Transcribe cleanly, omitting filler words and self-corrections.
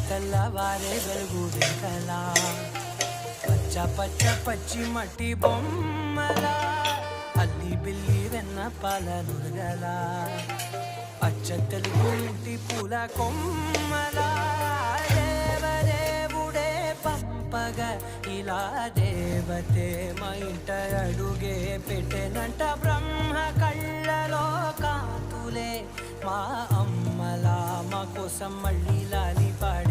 తెల్లవారే వెలుగు వెంకలా పచ్చ పచ్చ పచ్చి మట్టి బొమ్మలా అల్లి బిల్లి వెన్న పాల నురగలా పచ్చ తెలుగు ఇంటి పూల కొమ్మలా దేవదేవుడే పంపగా ఇలా దేవతే మా ఇంట అడుగే పెట్టెనంట బ్రహ్మ కళ్ళలో కాతులే మా అమ్మలా మా కోసం మళ్ళీ లాలి పాడి